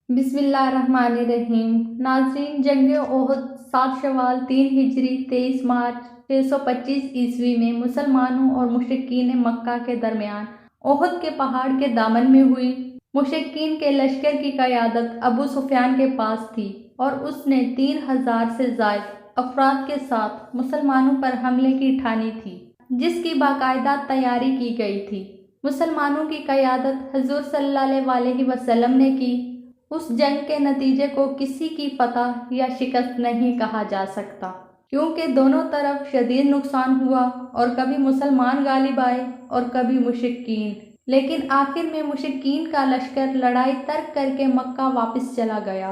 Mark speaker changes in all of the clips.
Speaker 1: بسم اللہ الرحمن الرحیم۔ ناظرین، جنگ احد 7 شوال 3 ہجری 23 مارچ 625 عیسوی میں مسلمانوں اور مشرکین مکہ کے درمیان احد کے پہاڑ کے دامن میں ہوئی۔ مشرکین کے لشکر کی قیادت ابو سفیان کے پاس تھی اور اس نے 3000 سے زائد افراد کے ساتھ مسلمانوں پر حملے کی ٹھانی تھی، جس کی باقاعدہ تیاری کی گئی تھی۔ مسلمانوں کی قیادت حضور صلی اللہ علیہ وسلم نے کی۔ اس جنگ کے نتیجے کو کسی کی فتح یا شکست نہیں کہا جا سکتا، کیونکہ دونوں طرف شدید نقصان ہوا اور کبھی مسلمان غالب آئے اور کبھی مشرکین، لیکن آخر میں مشرکین کا لشکر لڑائی ترک کر کے مکہ واپس چلا گیا۔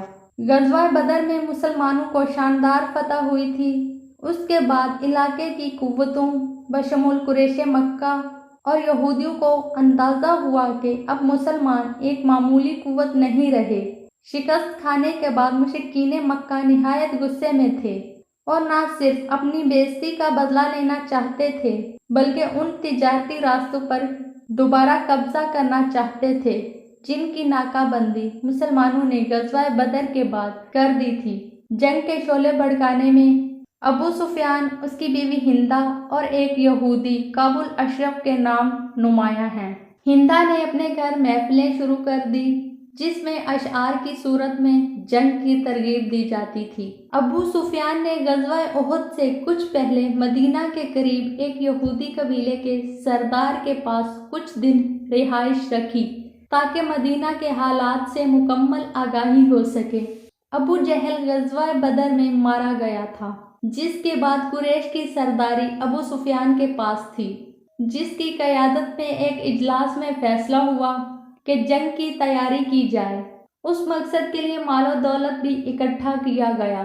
Speaker 1: غزوہ بدر میں مسلمانوں کو شاندار فتح ہوئی تھی۔ اس کے بعد علاقے کی قوتوں بشمول قریش مکہ اور یہودیوں کو اندازہ ہوا کہ اب مسلمان ایک معمولی قوت نہیں رہے۔ شکست کھانے کے بعد مشرکین مکہ نہایت غصے میں تھے اور نہ صرف اپنی بے عزتی کا بدلہ لینا چاہتے تھے بلکہ ان تجارتی راستوں پر دوبارہ قبضہ کرنا چاہتے تھے جن کی ناکہ بندی مسلمانوں نے غزوہ بدر کے بعد کر دی تھی۔ جنگ کے شعلے بھڑکانے میں ابو سفیان، اس کی بیوی ہندہ اور ایک یہودی کعب الاشرف کے نام نمایاں ہیں۔ ہندہ نے اپنے گھر محفلیں شروع کر دی جس میں اشعار کی صورت میں جنگ کی ترغیب دی جاتی تھی۔ ابو سفیان نے غزوہ احد سے کچھ پہلے مدینہ کے قریب ایک یہودی قبیلے کے سردار کے پاس کچھ دن رہائش رکھی تاکہ مدینہ کے حالات سے مکمل آگاہی ہو سکے۔ ابو جہل غزوہ بدر میں مارا گیا تھا، جس کے بعد قریش کی سرداری ابو سفیان کے پاس تھی، جس کی قیادت میں ایک اجلاس میں فیصلہ ہوا کہ جنگ کی تیاری کی جائے۔ اس مقصد کے لیے مال و دولت بھی اکٹھا کیا گیا۔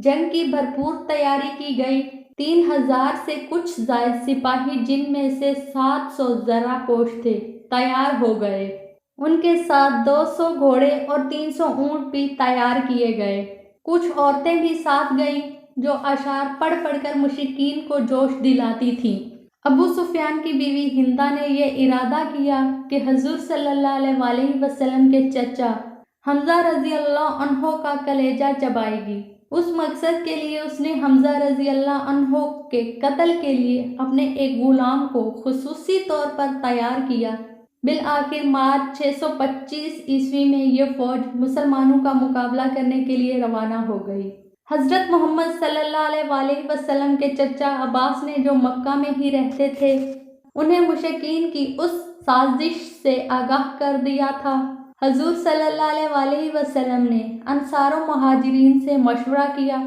Speaker 1: جنگ کی بھرپور تیاری کی گئی۔ 3000 سے کچھ زائد سپاہی، جن میں سے 700 زرہ پوش تھے، تیار ہو گئے۔ ان کے ساتھ 200 گھوڑے اور 300 اونٹ بھی تیار کیے گئے۔ کچھ عورتیں بھی ساتھ گئیں جو اشعار پڑھ پڑھ کر مشرکین کو جوش دلاتی تھیں۔ ابو سفیان کی بیوی ہندہ نے یہ ارادہ کیا کہ حضور صلی اللہ علیہ وسلم کے چچا حمزہ رضی اللہ عنہ کا کلیجہ چبائے گی۔ اس مقصد کے لیے اس نے حمزہ رضی اللہ عنہ کے قتل کے لیے اپنے ایک غلام کو خصوصی طور پر تیار کیا۔ بالآخر مارچ 625 عیسوی میں یہ فوج مسلمانوں کا مقابلہ کرنے کے لیے روانہ ہو گئی۔ حضرت محمد صلی اللہ علیہ وسلم کے چچا عباس نے، جو مکہ میں ہی رہتے تھے، انہیں مشرکین کی اس سازش سے آگاہ کر دیا تھا۔ حضور صلی اللہ علیہ وسلم نے انصار و مہاجرین سے مشورہ کیا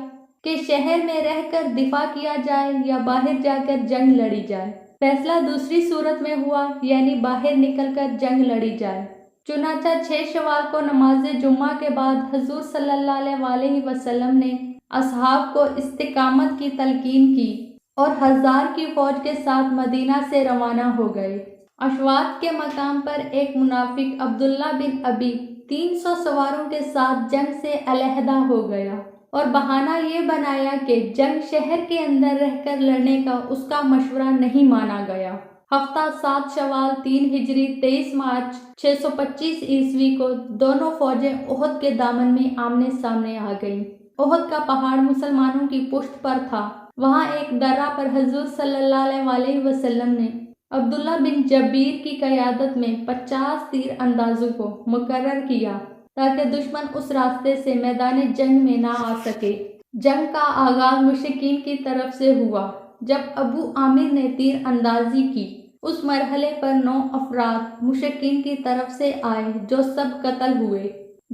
Speaker 1: کہ شہر میں رہ کر دفاع کیا جائے یا باہر جا کر جنگ لڑی جائے۔ فیصلہ دوسری صورت میں ہوا، یعنی باہر نکل کر جنگ لڑی جائے۔ چنانچہ 6 شوال کو نماز جمعہ کے بعد حضور صلی اللہ علیہ وسلم نے اصحاب کو استقامت کی تلقین کی اور 1000 کی فوج کے ساتھ مدینہ سے روانہ ہو گئے۔ اشواط کے مقام پر ایک منافق عبداللہ بن ابی 300 سواروں کے ساتھ جنگ سے علیحدہ ہو گیا اور بہانہ یہ بنایا کہ جنگ شہر کے اندر رہ کر لڑنے کا اس کا مشورہ نہیں مانا گیا۔ ہفتہ 7 شوال 3 ہجری 23 مارچ 625 عیسوی کو دونوں فوجیں احد کے دامن میں آمنے سامنے آ گئیں۔ احد کا پہاڑ مسلمانوں کی پشت پر تھا۔ وہاں ایک درہ پر حضور صلی اللہ علیہ وسلم نے عبداللہ بن جبیر کی قیادت میں 50 تیر اندازوں کو مقرر کیا تاکہ دشمن اس راستے سے میدان جنگ میں نہ آ سکے۔ جنگ کا آغاز مشرکین کی طرف سے ہوا۔ جب ابو عامر نے تیر اندازی کی، اس مرحلے پر 9 افراد مشرکین کی طرف سے آئے جو سب قتل ہوئے۔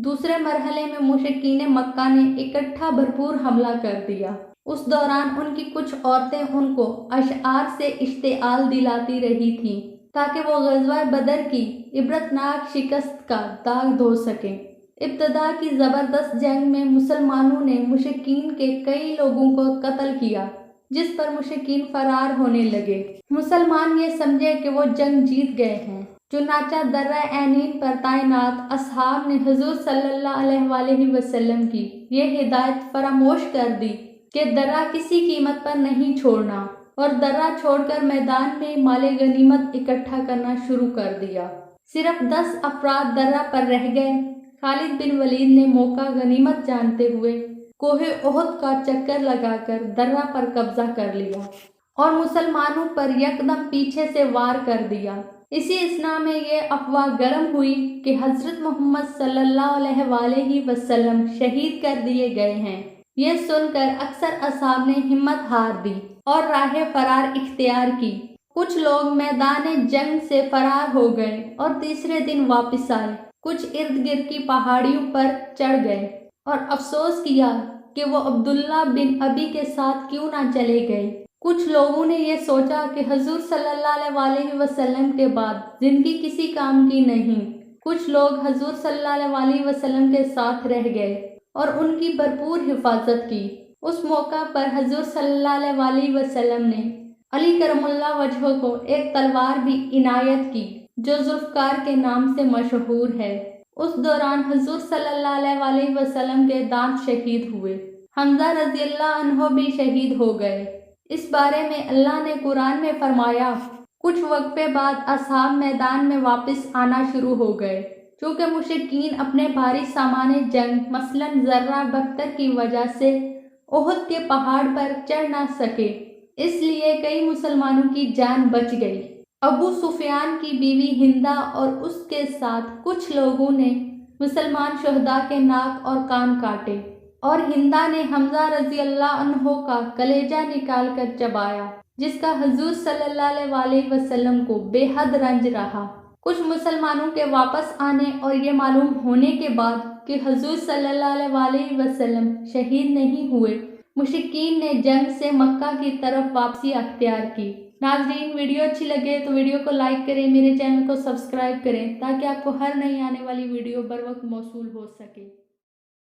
Speaker 1: دوسرے مرحلے میں مشرکین مکہ نے اکٹھا بھرپور حملہ کر دیا۔ اس دوران ان کی کچھ عورتیں ان کو اشعار سے اشتعال دلاتی رہی تھیں تاکہ وہ غزوہ بدر کی عبرتناک شکست کا داغ دھو سکیں۔ ابتدا کی زبردست جنگ میں مسلمانوں نے مشرکین کے کئی لوگوں کو قتل کیا، جس پر مشرکین فرار ہونے لگے۔ مسلمان یہ سمجھے کہ وہ جنگ جیت گئے ہیں، چنانچہ درہ عینین پر تعینات اصحاب نے حضور صلی اللہ علیہ وسلم کی یہ ہدایت فراموش کر دی کہ درہ کسی قیمت پر نہیں چھوڑنا، اور درہ چھوڑ کر میدان میں مال غنیمت اکٹھا کرنا شروع کر دیا۔ صرف 10 افراد درہ پر رہ گئے۔ خالد بن ولید نے موقع غنیمت جانتے ہوئے کوہ احد کا چکر لگا کر درہ پر قبضہ کر لیا اور مسلمانوں پر یکدم پیچھے سے وار کر دیا۔ اسی اثنا میں یہ افواہ گرم ہوئی کہ حضرت محمد صلی اللہ علیہ وآلہ وسلم شہید کر دیے گئے ہیں۔ یہ سن کر اکثر اصحاب نے ہمت ہار دی اور راہ فرار اختیار کی۔ کچھ لوگ میدان جنگ سے فرار ہو گئے اور تیسرے دن واپس آئے۔ کچھ ارد گرد کی پہاڑیوں پر چڑھ گئے اور افسوس کیا کہ وہ عبداللہ بن ابی کے ساتھ کیوں نہ چلے گئے۔ کچھ لوگوں نے یہ سوچا کہ حضور صلی اللہ علیہ وآلہ وسلم کے بعد زندگی کسی کام کی نہیں۔ کچھ لوگ حضور صلی اللہ علیہ وآلہ وسلم کے ساتھ رہ گئے اور ان کی بھرپور حفاظت کی۔ اس موقع پر حضور صلی اللہ علیہ وآلہ وسلم نے علی کرم اللہ وجہہ کو ایک تلوار بھی عنایت کی جو ذوالفقار کے نام سے مشہور ہے۔ اس دوران حضور صلی اللہ علیہ وآلہ وسلم کے دانت شہید ہوئے۔ حمزہ رضی اللہ عنہ بھی شہید ہو گئے۔ اس بارے میں اللہ نے قرآن میں فرمایا، کچھ وقفے بعد اصحاب میدان میں واپس آنا شروع ہو گئے، چونکہ مشرکین اپنے بھاری سامان جنگ مثلاً زرہ بختر کی وجہ سے احد کے پہاڑ پر چڑھ نہ سکے، اس لیے کئی مسلمانوں کی جان بچ گئی۔ ابو سفیان کی بیوی ہندہ اور اس کے ساتھ کچھ لوگوں نے مسلمان شہداء کے ناک اور کان کاٹے اور ہندہ نے حمزہ رضی اللہ عنہ کا کلیجہ نکال کر چبایا، جس کا حضور صلی اللہ علیہ وآلہ وسلم کو بے حد رنج رہا۔ کچھ مسلمانوں کے واپس آنے اور یہ معلوم ہونے کے بعد کہ حضور صلی اللہ علیہ وآلہ وسلم شہید نہیں ہوئے، مشرکین نے جنگ سے مکہ کی طرف واپسی اختیار کی۔ ناظرین، ویڈیو اچھی لگے تو ویڈیو کو لائک کریں، میرے چینل کو سبسکرائب کریں تاکہ آپ کو ہر نئی آنے والی ویڈیو بر وقت موصول ہو سکے۔